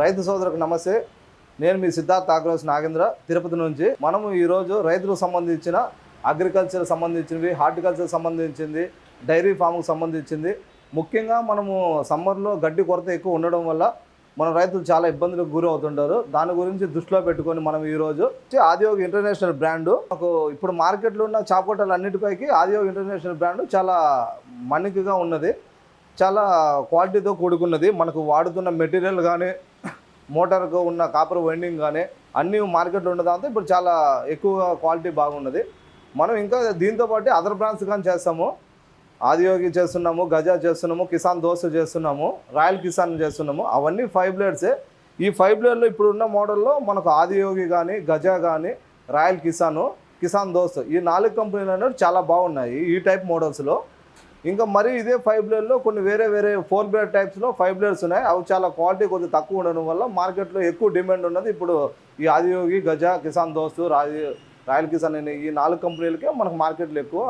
రైతు సోదరులకు నమస్తే. నేను మీ సిద్ధార్థ ఆగ్రోస్ నాగేంద్ర తిరుపతి నుంచి. మనము ఈరోజు రైతులకు సంబంధించిన అగ్రికల్చర్ సంబంధించినవి, హార్టికల్చర్ సంబంధించింది, డైరీ ఫామ్కు సంబంధించింది. ముఖ్యంగా మనము సమ్మర్లో గడ్డి కొరత ఎక్కువ ఉండడం వల్ల మన రైతులు చాలా ఇబ్బందులకు గురి అవుతుంటారు. దాని గురించి దృష్టిలో పెట్టుకొని మనం ఈరోజు ఆదియోగి ఇంటర్నేషనల్ బ్రాండు, మనకు ఇప్పుడు మార్కెట్లో ఉన్న చాకోటలు అన్నిటిపైకి ఆదియోగి ఇంటర్నేషనల్ బ్రాండు చాలా మన్నికగా ఉన్నది, చాలా క్వాలిటీతో కూడుకున్నది. మనకు వాడుతున్న మెటీరియల్ కానీ, మోటార్కు ఉన్న కాపర్ వైండింగ్ కానీ అన్నీ మార్కెట్లో ఉన్నదంతా ఇప్పుడు చాలా ఎక్కువ క్వాలిటీ బాగున్నది. మనం ఇంకా దీంతోపాటు అదర్ బ్రాండ్స్ కానీ చేస్తాము. ఆదియోగి చేస్తున్నాము, గజా చేస్తున్నాము, కిసాన్ దోస్త్ చేస్తున్నాము, రాయల్ కిసాన్ చేస్తున్నాము. అవన్నీ 5 బ్లేడ్సే. ఈ 5 బ్లేడ్లో ఇప్పుడున్న మోడల్లో మనకు ఆదియోగి కానీ, గజా కానీ, రాయల్ కిసాన్ దోస్త్ ఈ 4 కంపెనీలు అనేవి చాలా బాగున్నాయి ఈ టైప్ మోడల్స్లో. ఇంకా మరి ఇదే 5 బ్లేడ్లో కొన్ని వేరే 4 బ్లేడ్ టైప్స్లో 5 బ్లేడ్స్ ఉన్నాయి. అవి చాలా క్వాలిటీ కొద్దిగా తక్కువ ఉండడం వల్ల మార్కెట్లో ఎక్కువ డిమాండ్ ఉన్నది. ఇప్పుడు ఈ ఆదియోగి, గజా, కిసాన్ దోస్త్, రాయల్ కిసాన్ అనే ఈ 4 కంపెనీలకే మనకు మార్కెట్లో ఎక్కువ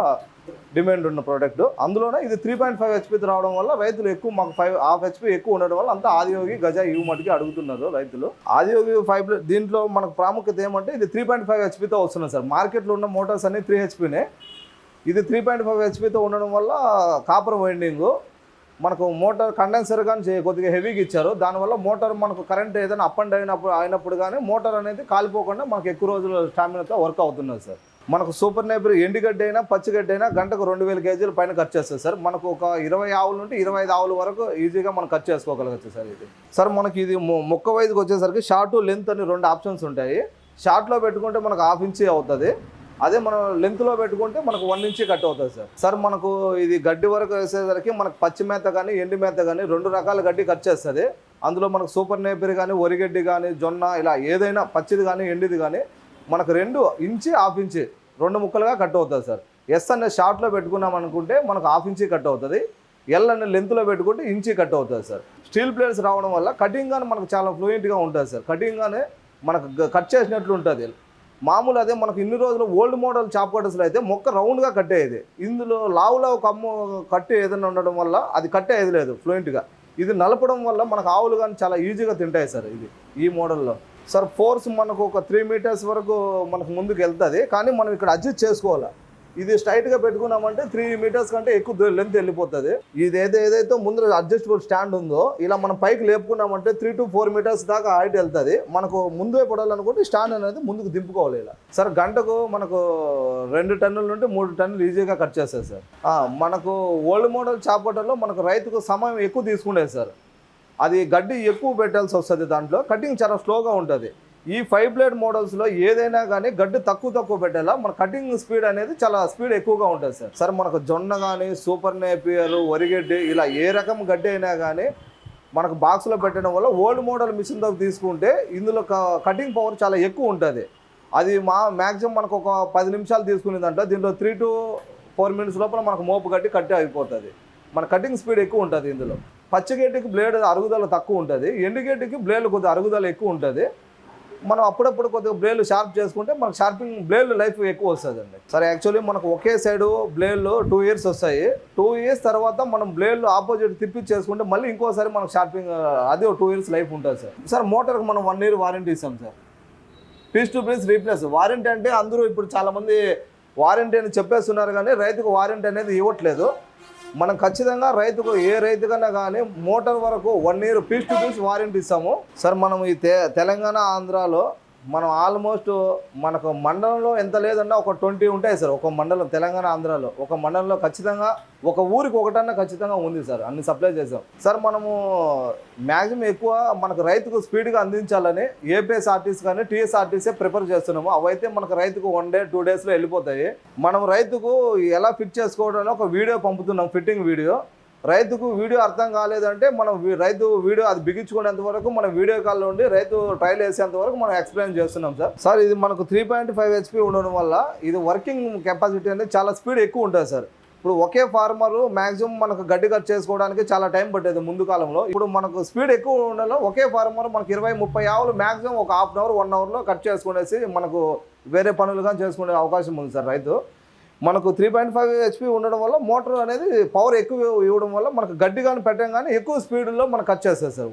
డిమాండ్ ఉన్న ప్రోడక్ట్. అందులోనే ఇది 3.5 హెచ్పీతో రావడం వల్ల రైతులు ఎక్కువ మాకు 5.5 హెచ్పీ ఎక్కువ ఉండడం వల్ల అంతా ఆదియోగి, గజా ఇవి మటుకి అడుగుతున్నారు రైతులు. ఆదియోగి 5 బ్లేడ్ దీంట్లో మనకు ప్రాముఖ్యత ఏమంటే ఇది 3.5 హెచ్పీతో వస్తున్నాయి సార్. మార్కెట్లో ఉన్న మోటార్స్ అన్ని 3 హెచ్పీనే. ఇది 3.5 హెచ్పీతో ఉండడం వల్ల కాపర్ వైండింగ్ మనకు మోటార్ కండెన్సర్ కానీ కొద్దిగా హెవీగా ఇచ్చారు. దానివల్ల మోటార్ మనకు కరెంట్ ఏదైనా అప్ అండ్ అయినప్పుడు కానీ మోటార్ అనేది కాలిపోకుండా మనకు ఎక్కువ రోజులు స్టామినాతో వర్క్ అవుతున్నది సార్. మనకు సూపర్ నేపర్ ఎండుగడ్డి అయినా పచ్చిగడ్డి అయినా గంటకు 2000 కేజీల పైన ఖర్చు చేస్తుంది సార్. మనకు ఒక 20 ఆవుల నుండి 25 ఆవుల వరకు ఈజీగా మనం ఖర్చు చేసుకోగలగచ్చు సార్. ఇది సార్ మనకి ఇది మొక్క వైజ్కి వచ్చేసరికి షార్ట్, లెంత్ అని 2 ఆప్షన్స్ ఉంటాయి. షార్ట్లో పెట్టుకుంటే మనకు 1/2 ఇంచ్ అవుతుంది. అదే మనం లెంత్లో పెట్టుకుంటే మనకు 1 ఇంచ్ కట్ అవుతుంది సార్. సార్ మనకు ఇది గడ్డి వరకు వేసేసరికి మనకు పచ్చి మేత కానీ, ఎండి మేత కానీ 2 రకాల గడ్డి ఖర్చు చేస్తుంది. అందులో మనకు సూపర్ నేపర్ కానీ, వరిగడ్డి కానీ, జొన్న ఇలా ఏదైనా పచ్చిది కానీ, ఎండిది కానీ మనకు 2 ఇంచ్ 1/2 ఇంచ్ 2 ముక్కలుగా కట్ అవుతుంది సార్. ఎస్ అనే షార్ట్లో పెట్టుకున్నాం అనుకుంటే మనకు 1/2 ఇంచ్ కట్ అవుతుంది. ఎల్ అనే లెంత్లో పెట్టుకుంటే ఇంచ్ కట్ అవుతుంది సార్. స్టీల్ ప్లేట్స్ రావడం వల్ల కటింగ్ కానీ మనకు చాలా ఫ్లూయెంట్గా ఉంటుంది సార్. కటింగ్ కానీ మనకు కట్ చేసినట్లు ఉంటుంది. మామూలు అదే మనకు ఇన్ని రోజులు ఓల్డ్ మోడల్ చాప్ కట్టర్స్లో అయితే మొక్క రౌండ్గా కట్టేది. ఇందులో లావులో కమ్ము కట్టి ఏదైనా ఉండడం వల్ల అది కట్టేది లేదు ఫ్లూయెంట్గా. ఇది నలపడం వల్ల మనకు ఆవులు కానీ చాలా ఈజీగా తింటాయి సార్. ఇది ఈ మోడల్లో సార్ ఫోర్స్ మనకు ఒక 3 మీటర్స్ వరకు మనకు ముందుకు వెళ్తుంది. కానీ మనం ఇక్కడ అడ్జస్ట్ చేసుకోవాలి. ఇది స్ట్రైట్గా పెట్టుకున్నామంటే 3 మీటర్స్ కంటే ఎక్కువ లెంత్ వెళ్ళిపోతుంది. ఇది ఏదైతే ముందు అడ్జస్టబుల్ స్టాండ్ ఉందో ఇలా మనం పైకి లేపుకున్నామంటే 3 to 4 మీటర్స్ దాకా హైట్ వెళ్తుంది. మనకు ముందే పడాలనుకుంటే స్టాండ్ అనేది ముందుకు దింపుకోవాలి. ఇలా సార్ గంటకు మనకు 2 టన్నుల నుండి 3 టన్నులు ఈజీగా కట్ చేస్తుంది సార్. మనకు ఓల్డ్ మోడల్ చాపటల్లో మనకు రైతుకు సమయం ఎక్కువ తీసుకునేది సార్. అది గడ్డి ఎక్కువ పెట్టాల్సి వస్తుంది. దాంట్లో కటింగ్ చాలా స్లోగా ఉంటుంది. ఈ 5 బ్లేడ్ మోడల్స్లో ఏదైనా కానీ గడ్డి తక్కువ పెట్టాలా, మన కటింగ్ స్పీడ్ అనేది చాలా స్పీడ్ ఎక్కువగా ఉంటుంది సార్. సార్ మనకు జొన్న కానీ, సూపర్ నేపియర్, వరిగడ్డి ఇలా ఏ రకం గడ్డి అయినా కానీ మనకు బాక్స్లో పెట్టడం వల్ల ఓల్డ్ మోడల్ మిషన్తో తీసుకుంటే ఇందులో కటింగ్ పవర్ చాలా ఎక్కువ ఉంటుంది. అది మ్యాక్సిమం మనకు ఒక 10 నిమిషాలు తీసుకునేదంట. దీంట్లో 3 to 4 మినిట్స్ లోపల మనకు మోపు గడ్డి కట్టి అయిపోతుంది. మన కటింగ్ స్పీడ్ ఎక్కువ ఉంటుంది. ఇందులో పచ్చిగడ్డికి బ్లేడ్ అరుగుదల తక్కువ ఉంటుంది, ఎండుగడ్డికి బ్లేడ్ కొద్దిగా అరుగుదల ఎక్కువ ఉంటుంది. మనం అప్పుడప్పుడు కొద్దిగా బ్లేడ్లు షార్ప్ చేసుకుంటే మనకు షార్పింగ్ బ్లేడ్ లైఫ్ ఎక్కువ వస్తుందండి సార్. యాక్చువల్లీ మనకు ఒకే సైడు బ్లేడ్లు 2 ఇయర్స్ వస్తాయి. 2 ఇయర్స్ తర్వాత మనం బ్లేడ్లు ఆపోజిట్ తిప్పి చేసుకుంటే మళ్ళీ ఇంకోసారి మనకు షార్పింగ్ అది 2 ఇయర్స్ లైఫ్ ఉంటుంది సార్. సార్ మోటార్కి మనం 1 ఇయర్ వారంటీ ఇస్తాం సార్. Piece to piece replace. Warranty అంటే అందరూ ఇప్పుడు చాలామంది వారంటీ అని చెప్పేస్తున్నారు కానీ రైతుకు వారంటీ అనేది ఇవ్వట్లేదు. మనం ఖచ్చితంగా రైతుకు ఏ రైతుకన్నా కానీ మోటార్ వరకు 1 year piece to piece warranty ఇస్తాము సార్. మనం ఈ తెలంగాణ, ఆంధ్రాలో మనం ఆల్మోస్ట్ మనకు మండలంలో ఎంత లేదన్నా ఒక 20 ఉంటాయి సార్. ఒక మండలం తెలంగాణ, ఆంధ్రాలో ఒక మండలంలో ఖచ్చితంగా ఒక ఊరికి ఒకటన్నా ఖచ్చితంగా ఉంది సార్. అన్ని సప్లై చేసాం సార్. మనము మ్యాక్సిమం ఎక్కువ మనకు రైతుకు స్పీడ్గా అందించాలని ఏపీఎస్ఆర్టీసీ కానీ టీఎస్ఆర్టీసీ ప్రిఫర్ చేస్తున్నాము. అవైతే మనకు రైతుకు 1 day 2 daysలో వెళ్ళిపోతాయి. మనం రైతుకు ఎలా ఫిట్ చేసుకోవడానికి ఒక వీడియో పంపుతున్నాం, ఫిట్టింగ్ వీడియో. రైతుకు వీడియో అర్థం కాలేదంటే మనం రైతు వీడియో అది బిగించుకునేంత వరకు మనం వీడియో కాల్లో ఉండి రైతు ట్రయల్ వేసేంత వరకు మనం ఎక్స్ప్లెయిన్ చేస్తున్నాం సార్. సార్ ఇది మనకు 3.5 హెచ్పీ ఉండడం వల్ల ఇది వర్కింగ్ కెపాసిటీ అనేది చాలా స్పీడ్ ఎక్కువ ఉంటుంది సార్. ఇప్పుడు ఒకే ఫార్మరు మ్యాక్సిమం మనకు గడ్డి కట్ చేసుకోవడానికి చాలా టైం పట్టేది ముందు కాలంలో. ఇప్పుడు మనకు స్పీడ్ ఎక్కువ ఉండడం ఒకే ఫార్మర్ మనకు 20-30 ఆవులు మ్యాక్సిమం ఒక 1/2 hour 1 hourలో కట్ చేసుకునేసి మనకు వేరే పనులు కానీ చేసుకునే అవకాశం ఉంది సార్. రైతు మనకు 3.5 హెచ్పీ ఉండడం వల్ల మోటార్ అనేది పవర్ ఎక్కువ ఇవ్వడం వల్ల మనకు గడ్డి కానీ పెట్టడం కానీ ఎక్కువ స్పీడ్లో మనకు కట్ చేస్తుంది సార్.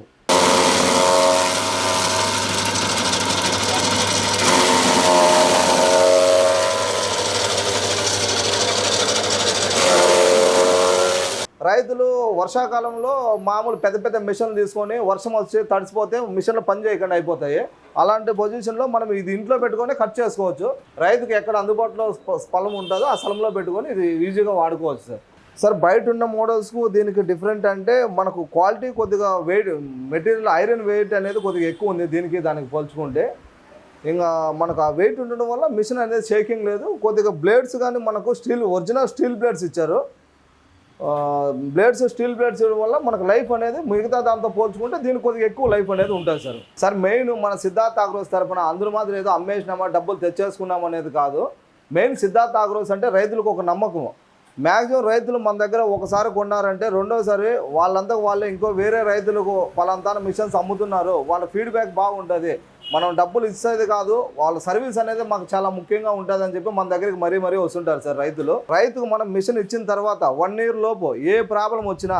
రైతులు వర్షాకాలంలో మామూలు పెద్ద పెద్ద మిషన్లు తీసుకొని వర్షం వచ్చి తడిసిపోతే మిషన్లు పని చేయకుండా అయిపోతాయి. అలాంటి పొజిషన్లో మనం ఇది ఇంట్లో పెట్టుకొని కట్ చేసుకోవచ్చు. రైతుకి ఎక్కడ అందుబాటులో స్థలం ఉంటుందో ఆ స్థలంలో పెట్టుకొని ఇది ఈజీగా వాడుకోవచ్చు సార్. సార్ బయట ఉన్న మోడల్స్కు దీనికి డిఫరెంట్ అంటే మనకు క్వాలిటీ కొద్దిగా వెయిట్ మెటీరియల్ ఐరన్ వెయిట్ అనేది కొద్దిగా ఎక్కువ ఉంది దీనికి దానికి పోల్చుకుంటే. ఇంకా మనకు ఆ వెయిట్ ఉండడం వల్ల మిషన్ అనేది షేకింగ్ లేదు. కొద్దిగా బ్లేడ్స్ కానీ మనకు ఒరిజినల్ స్టీల్ బ్లేడ్స్ ఇచ్చారు. స్టీల్ బ్లేడ్స్ ఇవ్వడం వల్ల మనకు లైఫ్ అనేది మిగతా దాంతో పోల్చుకుంటే దీనికి కొద్దిగా ఎక్కువ లైఫ్ అనేది ఉంటుంది సార్. సార్ మెయిన్ మన సిద్ధార్థ ఆగ్రోస్ తరపున అందరూ మాత్రం ఏదో అమ్మేసినామా డబ్బులు తెచ్చేసుకున్నాం అనేది కాదు. మెయిన్ సిద్ధార్థ ఆగ్రోస్ అంటే రైతులకు ఒక నమ్మకం. మ్యాక్సిమం రైతులు మన దగ్గర ఒకసారి కొన్నారంటే రెండోసారి వాళ్ళంతా వాళ్ళే ఇంకో వేరే రైతులకు పలంతా మిషన్స్ అమ్ముతున్నారు, వాళ్ళ ఫీడ్బ్యాక్ బాగుంటుంది, మనం డబ్బులు ఇచ్చేది కాదు, వాళ్ళ సర్వీస్ అనేది మాకు చాలా ముఖ్యంగా ఉంటుంది అని చెప్పి మన దగ్గరికి మరీ వస్తుంటారు సార్ రైతులు. రైతుకు మనం మిషన్ ఇచ్చిన తర్వాత 1 year లోపు ఏ ప్రాబ్లం వచ్చినా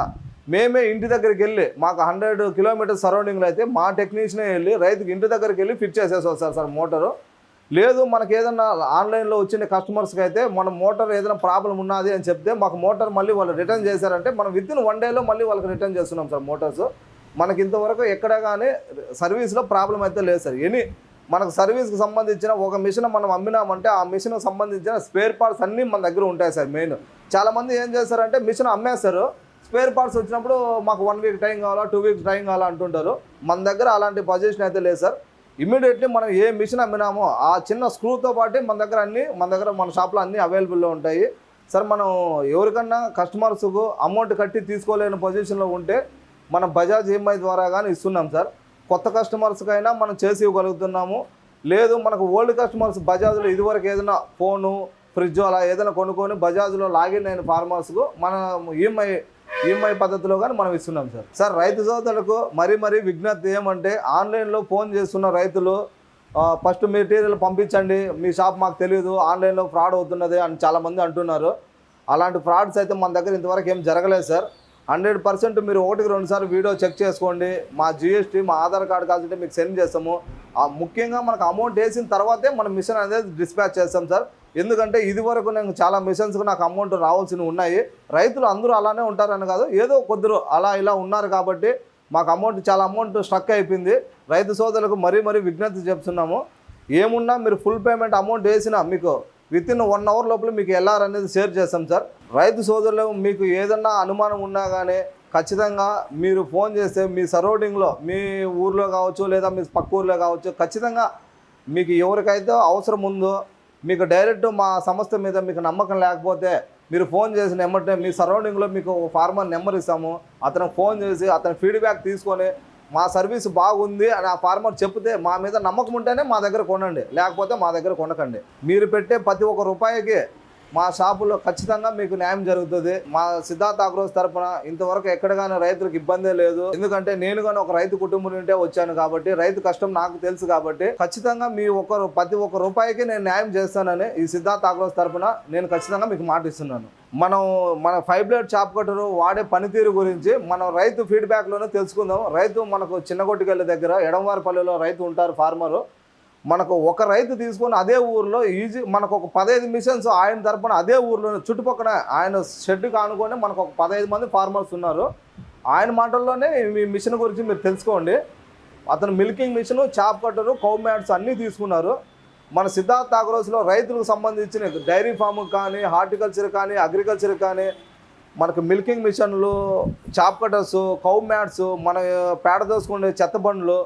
మేమే ఇంటి దగ్గరికి వెళ్ళి మాకు 100 kilometers సరౌండింగ్లో అయితే మా టెక్నీషియనే వెళ్ళి రైతుకి ఇంటి దగ్గరికి వెళ్ళి ఫిట్ చేసేసి వస్తారు సార్ మోటారు. లేదు మనకి ఏదైనా ఆన్లైన్లో వచ్చిన కస్టమర్స్కి అయితే మన మోటార్ ఏదైనా ప్రాబ్లం ఉన్నది అని చెప్తే మాకు మోటార్ మళ్ళీ వాళ్ళు రిటర్న్ చేశారంటే మనం వితిన్ 1 dayలో మళ్ళీ వాళ్ళకి రిటర్న్ చేస్తున్నాం సార్ మోటార్స్. మనకి ఇంతవరకు ఎక్కడ కానీ సర్వీస్లో ప్రాబ్లం అయితే లేదు సార్. మనకు సర్వీస్కి సంబంధించిన ఒక మిషన్ మనం అమ్మినామంటే ఆ మిషన్కి సంబంధించిన స్పేర్ పార్ట్స్ అన్నీ మన దగ్గర ఉంటాయి సార్. మెయిన్ చాలామంది ఏం చేస్తారంటే మిషన్ అమ్మేస్తారు, స్పేర్ పార్ట్స్ వచ్చినప్పుడు మాకు 1 week టైం కావాలా 2 weeks టైం కావాలా అంటుంటారు. మన దగ్గర అలాంటి పొజిషన్ అయితే లేదు సార్. ఇమ్మీడియట్లీ మనం ఏ మిషన్ అమ్మినామో ఆ చిన్న స్క్రూతో పాటు మన షాప్లో అన్నీ అవైలబుల్లో ఉంటాయి సార్. మనం ఎవరికన్నా కస్టమర్స్కు అమౌంట్ కట్టి తీసుకోలేని పొజిషన్లో ఉంటే మనం బజాజ్ ఈఎంఐ ద్వారా కానీ ఇస్తున్నాం సార్. కొత్త కస్టమర్స్కైనా మనం చేసి ఇవ్వగలుగుతున్నాము. లేదు మనకు ఓల్డ్ కస్టమర్స్ బజాజ్లో ఇదివరకు ఏదైనా ఫోను ఫ్రిడ్జ్ అలా ఏదైనా కొనుక్కొని బజాజ్లో లాగిన్ అయిన ఫార్మర్స్కు మన ఈఎంఐ పద్ధతిలో కానీ మనం ఇస్తున్నాం సార్. సార్ రైతు సోదరులకు మరీ విజ్ఞప్తి ఏమంటే ఆన్లైన్లో ఫోన్ చేస్తున్న రైతులు ఫస్ట్ మెటీరియల్ పంపించండి, మీ షాప్ మాకు తెలియదు, ఆన్లైన్లో ఫ్రాడ్ అవుతున్నది అని చాలామంది అంటున్నారు. అలాంటి ఫ్రాడ్స్ అయితే మన దగ్గర ఇంతవరకు ఏం జరగలేదు సార్. 100% మీరు 1-2 సార్లు వీడియో చెక్ చేసుకోండి. మా GST మా ఆధార్ కార్డు కావాలంటే మీకు సెండ్ చేస్తాము. ముఖ్యంగా మనకు అమౌంట్ వేసిన తర్వాతే మనం మిషన్ అనేది డిస్పాచ్ చేస్తాం సార్. ఎందుకంటే ఇదివరకు నేను చాలా మిషన్స్కి నాకు అమౌంట్ రావాల్సినవి ఉన్నాయి. రైతులు అందరూ అలానే ఉంటారని కాదు, ఏదో కొద్దిరు అలా ఇలా ఉన్నారు కాబట్టి మాకు చాలా అమౌంట్ స్ట్రక్ అయిపోయింది. రైతు సోదరులకు మరీ విజ్ఞప్తి చెప్తున్నాము. ఏమున్నా మీరు ఫుల్ పేమెంట్ అమౌంట్ వేసినా మీకు వితిన్ 1 hour లోపల మీకు LR అనేది షేర్ చేస్తాం సార్. రైతు సోదరులు మీకు ఏదన్నా అనుమానం ఉన్నా కానీ ఖచ్చితంగా మీరు ఫోన్ చేస్తే మీ సరౌండింగ్లో మీ ఊర్లో కావచ్చు లేదా మీ పక్క ఊర్లో కావచ్చు ఖచ్చితంగా మీకు ఎవరికైతే అవసరం ఉందో మీకు డైరెక్ట్ మా సంస్థ మీద మీకు నమ్మకం లేకపోతే మీరు ఫోన్ చేసిన ఎమ్మటే మీ సరౌండింగ్లో మీకు ఫార్మర్ నెంబర్ ఇస్తాము. అతనికి ఫోన్ చేసి అతని ఫీడ్బ్యాక్ తీసుకొని మా సర్వీస్ బాగుంది అని ఆ ఫార్మర్ చెప్తే మా మీద నమ్మకం ఉంటేనే మా దగ్గర కొనండి, లేకపోతే మా దగ్గర కొనకండి. మీరు పెట్టే ప్రతి ఒక్క రూపాయికి మా షాపులో ఖచ్చితంగా మీకు న్యాయం జరుగుతుంది. మా సిద్ధార్థ ఆగ్రోస్ తరపున ఇంతవరకు ఎక్కడ కానీ రైతులకు ఇబ్బందే లేదు. ఎందుకంటే నేను కానీ ఒక రైతు కుటుంబం నుండే వచ్చాను కాబట్టి రైతు కష్టం నాకు తెలుసు కాబట్టి ఖచ్చితంగా ప్రతి ఒక్క రూపాయికి నేను న్యాయం చేస్తానని ఈ సిద్ధార్థ ఆగ్రోస్ తరపున నేను ఖచ్చితంగా మీకు మాట ఇస్తున్నాను. మన 5 blade చాప్ కట్టరు వాడే పనితీరు గురించి మనం రైతు ఫీడ్బ్యాక్లోనే తెలుసుకుందాం. రైతు మనకు చిన్నగొట్టుకెళ్ళ దగ్గర ఎడంవారిపల్లిలో రైతు ఉంటారు ఫార్మరు. మనకు ఒక రైతు తీసుకొని అదే ఊరిలో మనకు ఒక 15 మిషన్స్ ఆయన తరపున అదే ఊరిలో చుట్టుపక్కల ఆయన షెడ్కి ఆనుకొని మనకు ఒక 15 మంది ఫార్మర్స్ ఉన్నారు. ఆయన మాటల్లోనే మీ మిషన్ గురించి మీరు తెలుసుకోండి. అతను మిల్కింగ్ మిషను, చాప్ కట్టరు, కౌ మ్యాట్స్ అన్నీ తీసుకున్నారు. మన సిద్ధార్థ ఆగ్రోస్లో రైతులకు సంబంధించిన డైరీ ఫామ్ కానీ హార్టికల్చర్ కానీ అగ్రికల్చర్ కానీ మనకు మిల్కింగ్ మిషన్లు, చాప్ కటర్స్, కౌ మ్యాట్స్, మన పేడ దోసుకునే చెత్త బండ్లు,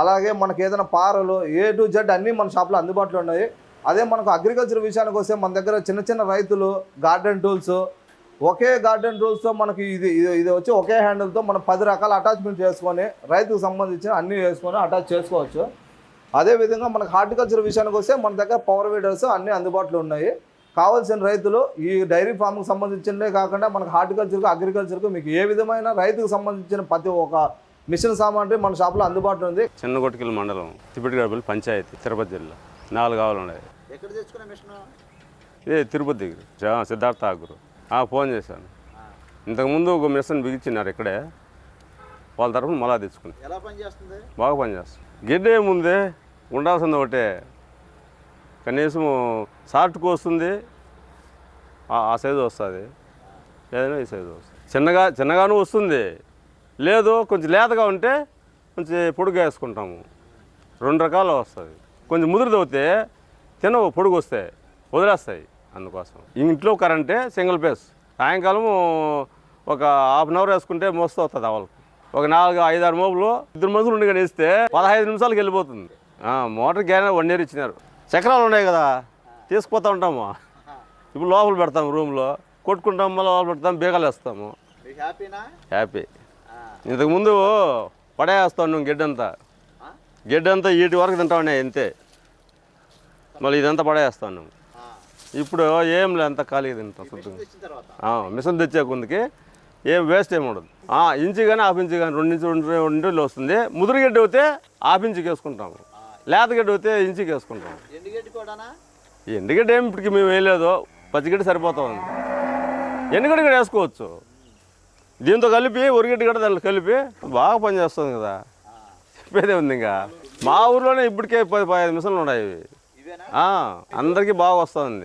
అలాగే మనకి ఏదైనా పారలు A to Z అన్నీ మన షాప్లో అందుబాటులో ఉన్నాయి. అదే మనకు అగ్రికల్చర్ విషయానికి వస్తే మన దగ్గర చిన్న రైతులు గార్డెన్ టూల్స్, ఒకే గార్డెన్ టూల్స్తో మనకి ఇది వచ్చి ఒకే హ్యాండిల్తో మనం 10 రకాల అటాచ్మెంట్ చేసుకొని రైతుకు సంబంధించిన అన్నీ వేసుకొని అటాచ్ చేసుకోవచ్చు. అదేవిధంగా మనకు హార్టికల్చర్ విషయానికి వస్తే మన దగ్గర పవర్ వీడర్స్ అన్నీ అందుబాటులో ఉన్నాయి. కావాల్సిన రైతులు ఈ డైరీ ఫామ్కి సంబంధించినదే కాకుండా మనకు హార్టికల్చర్కు అగ్రికల్చర్కు మీకు ఏ విధమైన రైతుకు సంబంధించిన ప్రతి ఒక్క మిషన్ సామాగ్రి మన షాప్లో అందుబాటులో ఉంది. చిన్నగొట్టుకెళ్ళ మండలం తిప్పటిగడపల్లి పంచాయతీ తిరుపతి జిల్లా 4 ఆవులు ఉన్నాయి. ఎక్కడ తెచ్చుకునే మిషన్? ఇదే తిరుపతి దగ్గర సిద్ధార్థ ఆగ్రో. ఫోన్ చేశాను. ఇంతకుముందు ఒక మిషన్ బిగించినారు ఇక్కడే, వాళ్ళ తరఫున మళ్ళా తెచ్చుకుని. ఎలా పనిచేస్తుంది? బాగా పనిచేస్తుంది. గిడ్డ ఏముంది ఉండాల్సింది ఒకటే, కనీసం షార్ట్కి వస్తుంది, ఆ సైజు వస్తుంది, ఏదైనా ఈ సైజు వస్తుంది. చిన్నగాను వస్తుంది, లేదు కొంచెం లేతగా ఉంటే కొంచెం పొడుగు వేసుకుంటాము. 2 రకాలు వస్తుంది. కొంచెం ముదురు అవుతే తినవు, పొడుగు వస్తాయి, వదిలేస్తాయి. అందుకోసం ఇంట్లో కరెంటే సింగిల్ ఫేస్. సాయంకాలం ఒక హాఫ్ అన్ అవర్ వేసుకుంటే మోస్తూ అవుతుంది అవలకు. ఒక 4-5-6 మోపులు 2 మనుషులు ఉండి కానీ వేస్తే 15 నిమిషాలకు వెళ్ళిపోతుంది. మోటార్ గ్యాన్ 1 ఇయర్ ఇచ్చినారు. చక్రాలు ఉన్నాయి కదా, తీసుకుపోతూ ఉంటాము. ఇప్పుడు లోపల పెడతాము, రూమ్లో కొట్టుకుంటాము, మళ్ళీ లోపల పెడతాము, బీగాలు వేస్తాము. మీకు హ్యాపీనా? హ్యాపీ. ఇంతకుముందు పడేస్తాను గడ్డంతా వీటి వరకు తింటామనే అంతే, మళ్ళీ ఇదంతా పడేస్తాను. ఇప్పుడు ఏం లేదు, అంతా ఖాళీగా తింటాం శుద్ధంగా. తెచ్చిన తర్వాత మిషన్ తెచ్చే కొందికి ఏం వేస్ట్ ఏమి ఉండదు. ఇంచు కానీ హాఫ్ ఇంచు కానీ 2 నుంచి 2 ఇంచులు వస్తుంది. ముదురుగడ్డి అయితే హాఫ్ ఇంచుకి వేసుకుంటాము, లేతగడ్డి అయితే ఇంచుకి వేసుకుంటాము. ఎండుగడ్డి కూడానా? ఎండుగడ్డి ఏమి ఇప్పటికి మేము వేయలేదు, పచ్చిగడ్డి సరిపోతా ఉంది. ఎండుగడ్డి కూడా వేసుకోవచ్చు. దీంతో కలిపి ఉరిగడ్డి కూడా దాంట్లో కలిపి బాగా పనిచేస్తుంది కదా, చెప్పేదే ఉంది. ఇంకా మా ఊర్లోనే ఇప్పటికే 10-15 మిషన్లు ఉన్నాయి. ఇవేనా? అందరికీ బాగా వస్తుంది.